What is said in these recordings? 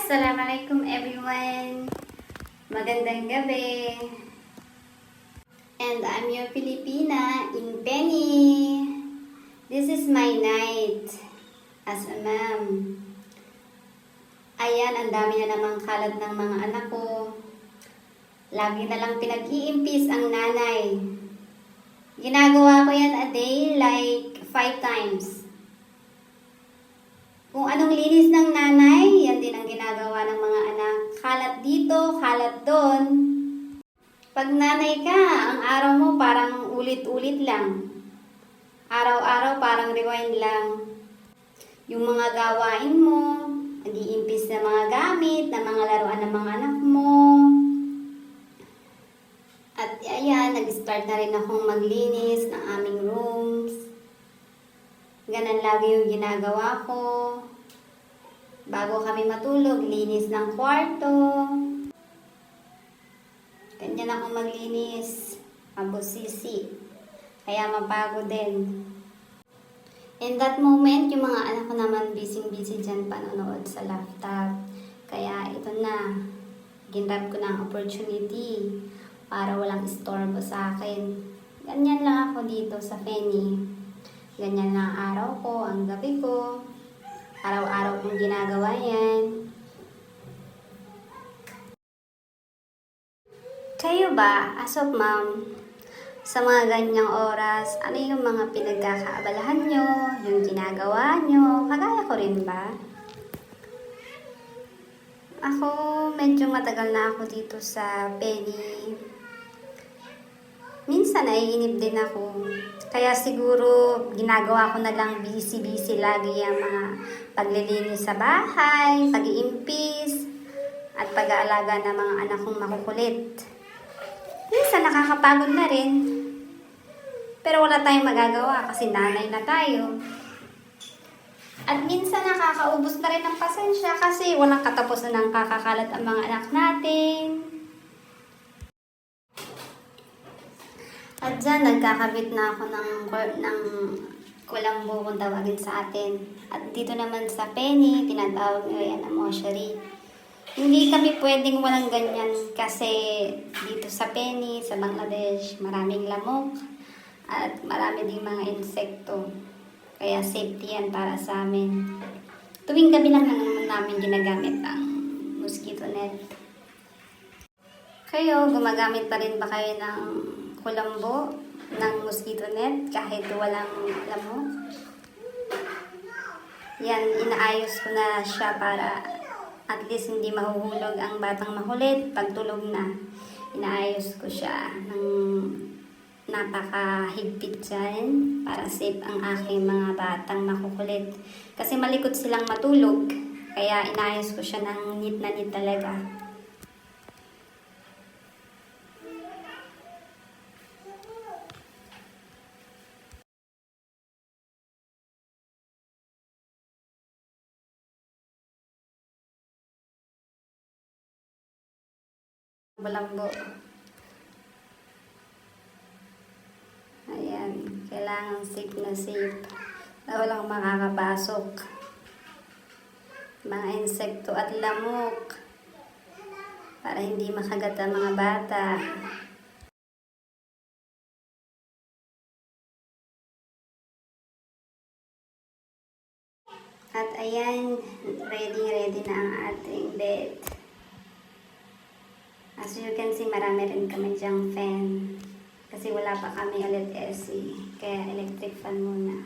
Assalamualaikum everyone! Magandang gabi! And I'm your Filipina in Penny. This is my night as a mom. Ayan, ang dami na namang kalat ng mga anak ko. Lagi na lang pinag-iimpis ang nanay. Ginagawa ko yan a day like 5 times. Kung anong linis ng nanay, yan din ang ginagawa ng mga anak. Kalat dito, kalat doon. Pag nanay ka, ang araw mo parang ulit-ulit lang. Araw-araw parang rewind lang. Yung mga gawain mo, nag-iimpis na mga gamit, na mga laruan ng mga anak mo. At ayan, nag-start na rin akong maglinis ng aming rooms. Ganun lagi yung ginagawa ko. Bago kami matulog, linis ng kwarto. Ganyan ako maglinis. Mabusisi. Kaya mapagod din. In that moment, yung mga anak ko naman busy-busy dyan panonood sa laptop. Kaya ito na. Ginrab ko ng opportunity para walang istorbo sa akin. Ganyan lang ako dito sa Penny. Ganyan lang ang araw ko, ang gabi ko. Araw-araw kong ginagawa yan. Kayo ba, as of mom, sa mga ganyang oras, ano yung mga pinagkakaabalahan nyo, yung ginagawa nyo? Kagaya ko rin ba? Ako, medyo matagal na ako dito sa Penny. Minsan naiinip din ako. Kaya siguro ginagawa ko na lang busy-busy lagi ang mga paglilinis sa bahay, pag-iimpis, at pag-aalaga ng mga anak kong makukulit. Minsan nakakapagod na rin. Pero wala tayong magagawa kasi nanay na tayo. At minsan nakakaubos na rin ng pasensya kasi walang katapusan ng kakakalat ang mga anak natin. At dyan, nagkakabit na ako ng kulambo kung tawagin sa atin. At dito naman sa Penny, tinatawag nila yan ang moshery. Hindi kami pwedeng walang ganyan kasi dito sa Penny, sa Bangladesh, maraming lamok at marami ding mga insekto. Kaya safety yan para sa amin. Tuwing gabi lang naman namin ginagamit ang mosquito net. Kayo, gumagamit pa rin ba kayo ng kulambo ng mosquito net kahit walang lamok? Yan, inaayos ko na siya para at least hindi mahuhulog ang batang makulit pag tulog na. Inaayos ko siya ng napakahigpit dyan para safe ang aking mga batang makukulit. Kasi malikot silang matulog, kaya inaayos ko siya ng neat na neat talaga. Bulambo. Ayan, kailangan safe na safe na walang makakapasok. Mga insekto at lamok para hindi makagat ang mga bata. At ayan, ready na ang ating bed. As you can see, marami rin kami dyang fan. Kasi wala pa kami ulit AC. Kaya electric fan muna.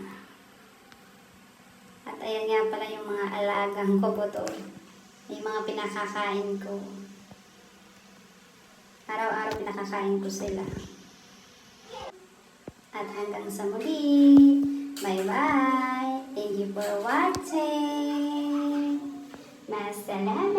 At ayan nga pala yung mga alagang koboto. Yung mga pinakakain ko. Araw-araw pinakakain ko sila. At hanggang sa muli. Bye-bye. Thank you for watching. Masalamat.